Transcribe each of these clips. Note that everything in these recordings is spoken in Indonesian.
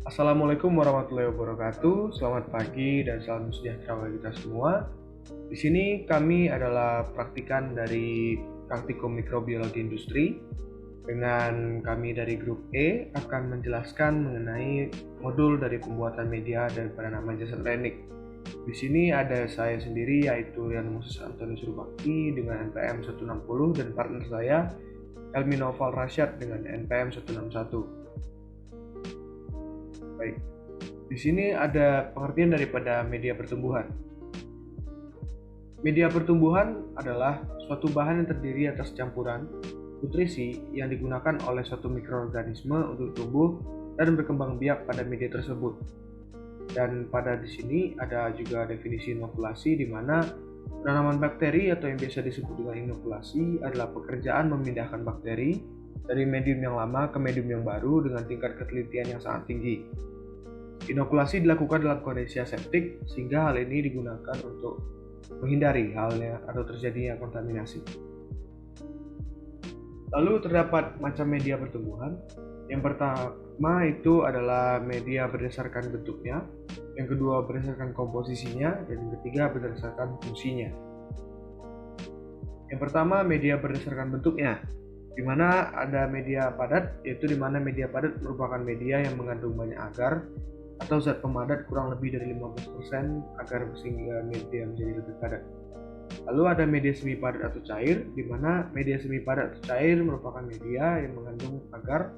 Assalamualaikum warahmatullahi wabarakatuh. Selamat pagi dan salam sejahtera bagi kita semua. Di sini kami adalah praktikan dari Praktikum Mikrobiologi Industri. Dengan kami dari grup E akan menjelaskan mengenai modul dari pembuatan media daripada nama Jasa Teknik. Di sini ada saya sendiri yaitu Rian Moses Antonius Rubakti dengan NPM 160 dan partner saya Helmi Noval Rasyad dengan NPM 161. Baik, di sini ada pengertian daripada media pertumbuhan. Media pertumbuhan adalah suatu bahan yang terdiri atas campuran nutrisi yang digunakan oleh suatu mikroorganisme untuk tumbuh dan berkembang biak pada media tersebut. Dan pada di sini ada juga definisi inokulasi, di mana penanaman bakteri atau yang biasa disebut dengan inokulasi adalah pekerjaan memindahkan bakteri dari medium yang lama ke medium yang baru dengan tingkat ketelitian yang sangat tinggi. Inokulasi dilakukan dalam kondisi aseptik sehingga hal ini digunakan untuk menghindari halnya atau terjadinya kontaminasi. Lalu terdapat macam media pertumbuhan. Yang pertama itu adalah media berdasarkan bentuknya, yang kedua berdasarkan komposisinya, dan yang ketiga berdasarkan fungsinya. Yang pertama, media berdasarkan bentuknya, di mana ada media padat, yaitu di mana media padat merupakan media yang mengandung banyak agar atau zat pemadat kurang lebih dari 15% agar sehingga media menjadi lebih padat. Lalu ada media semi padat atau cair, di mana media semi padat atau cair merupakan media yang mengandung agar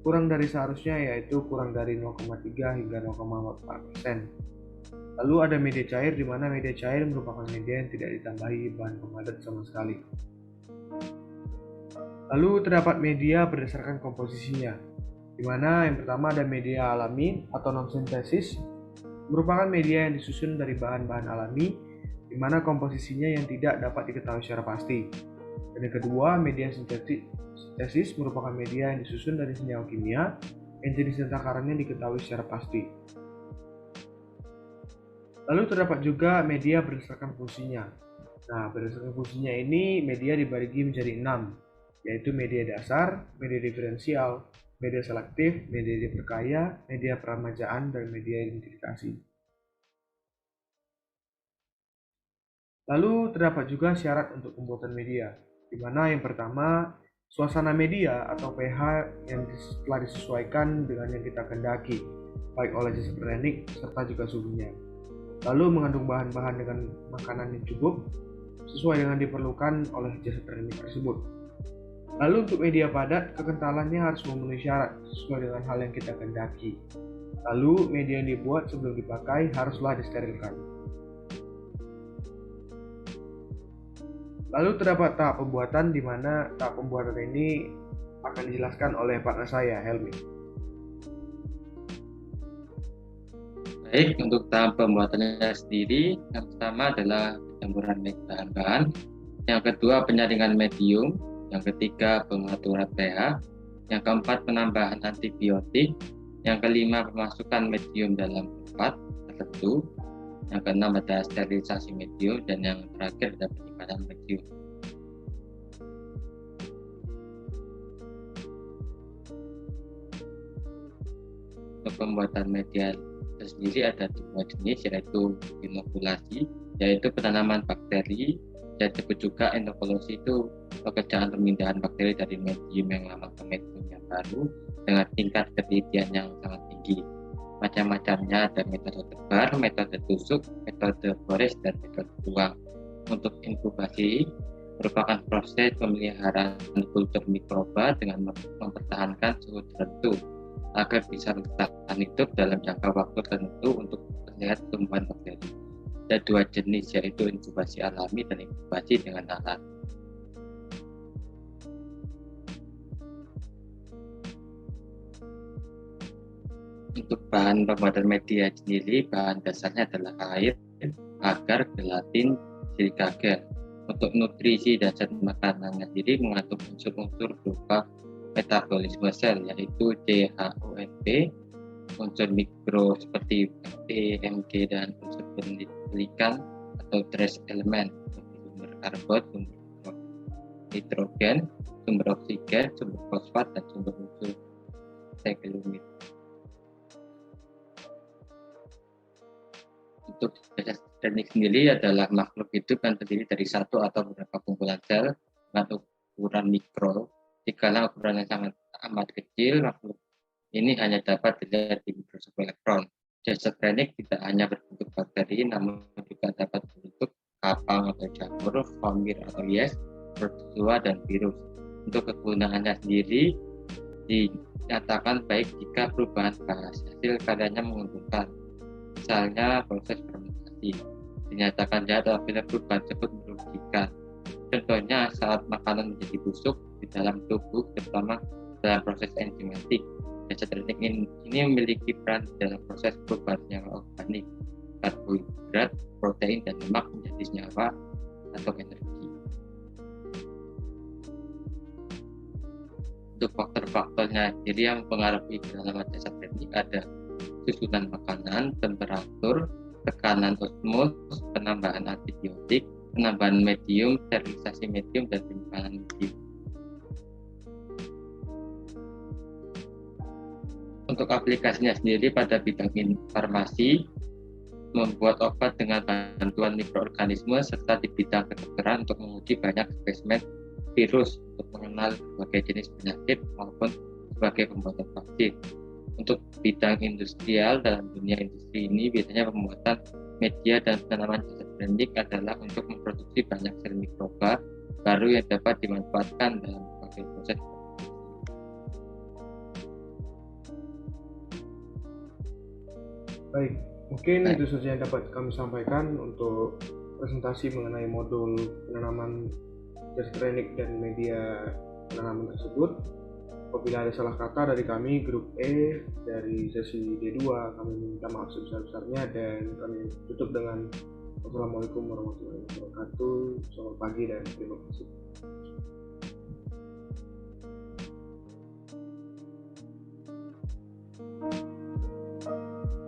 kurang dari seharusnya, yaitu kurang dari 0,3 hingga 0,4%. Lalu ada media cair, di mana media cair merupakan media yang tidak ditambahi bahan pemadat sama sekali. Lalu terdapat media berdasarkan komposisinya, di mana yang pertama ada media alami atau non-sintesis, merupakan media yang disusun dari bahan-bahan alami, di mana komposisinya yang tidak dapat diketahui secara pasti. Dan yang kedua, media sintesis merupakan media yang disusun dari senyawa kimia yang jenis dan takarannya diketahui secara pasti. Lalu terdapat juga media berdasarkan fungsinya. Nah, berdasarkan fungsinya ini media dibagi menjadi 6, yaitu media dasar, media diferensial, media selektif, media diperkaya, media peramajaan, dan media identifikasi. Lalu terdapat juga syarat untuk pembuatan media, di mana yang pertama, suasana media atau pH yang telah disesuaikan dengan yang kita kehendaki, baik oleh jasa teknik serta juga suhunya. Lalu mengandung bahan-bahan dengan makanan yang cukup, sesuai dengan diperlukan oleh jasa teknik tersebut. Lalu untuk media padat, kekentalannya harus memenuhi syarat sesuai dengan hal yang kita kehendaki. Lalu media yang dibuat sebelum dipakai haruslah disterilkan. Lalu terdapat tahap pembuatan, di mana tahap pembuatan ini akan dijelaskan oleh partner saya, Helmi. Baik, untuk tahap pembuatannya sendiri, yang pertama adalah pencampuran bahan-bahan, yang kedua penyaringan medium, yang ketiga pengaturan pH, yang keempat penambahan antibiotik, yang kelima pemasukan medium dalam tempat tertentu, yang keenam ada sterilisasi medium, dan yang terakhir ada penyimpanan medium. Untuk pembuatan media sendiri ada dua jenis, yaitu inokulasi, yaitu penanaman bakteri, dan disebut juga inokulasi itu pekerjaan pemindahan bakteri dari medium yang lama ke medium yang baru dengan tingkat ketelitian yang sangat tinggi. Macam-macamnya ada metode tebar, metode tusuk, metode gores, dan metode tuang. Untuk inkubasi merupakan proses pemeliharaan kultur mikroba dengan mempertahankan suhu tertentu agar bisa bertahan hidup dalam jangka waktu tertentu untuk melihat pertumbuhan bakteri. Ada dua jenis, yaitu inkubasi alami dan inkubasi dengan alat. Untuk bahan pembuatan media sendiri, bahan dasarnya adalah air, agar, gelatin, silika gel. Untuk nutrisi dan zat makanannya sendiri mengandung unsur-unsur berupa metabolisme sel, yaitu CHONP, unsur mikro seperti P, Mg, dan unsur pelikan atau trace element seperti sumber karbon, sumber nitrogen, sumber oksigen, sumber fosfat, dan sumber unsur sekelumit. Untuk jasa teknik sendiri adalah makhluk hidup yang terdiri dari satu atau beberapa kumpulan sel dengan ukuran mikro. Jikalau ukuran yang sangat amat kecil, makhluk ini hanya dapat dilihat di mikroskop elektron. Jasa teknik tidak hanya berbentuk bakteri, namun juga dapat berbentuk kapang atau jamur, famir atau yes, protozoa, dan virus. Untuk kegunaannya sendiri dinyatakan baik jika perubahan hasil karyanya menguntungkan. Misalnya proses fermentasi dinyatakan jahat apabila perubahan tersebut merugikan. Contohnya saat makanan menjadi busuk di dalam tubuh, terutama dalam proses enzimatik. Jasa teknik ini memiliki peran dalam proses perubahan senyawa organik, karbohidrat, protein, dan lemak menjadi senyawa atau energi. Untuk faktor-faktornya sendiri yang mempengaruhi kedalaman jasa teknik ada susunan makanan, temperatur, tekanan osmos, penambahan antibiotik, penambahan medium, sterilisasi medium, dan penyimpanan medium. Untuk aplikasinya sendiri pada bidang farmasi, membuat obat dengan bantuan mikroorganisme, serta di bidang kedokteran untuk menguji banyak spesimen virus untuk mengenal berbagai jenis penyakit maupun sebagai pembuatan vaksin. Untuk bidang industrial, dalam dunia industri ini biasanya pembuatan media dan penanaman jasa teknik adalah untuk memproduksi banyak sel mikroba baru yang dapat dimanfaatkan dalam berbagai proses. Baik, mungkin itu saja yang dapat kami sampaikan untuk presentasi mengenai modul penanaman jasa teknik dan media penanaman tersebut. Apabila ada salah kata dari kami, grup E dari sesi D2, kami minta maaf sebesar-besarnya dan kami tutup dengan wassalamualaikum warahmatullahi wabarakatuh. Selamat pagi dan terima kasih.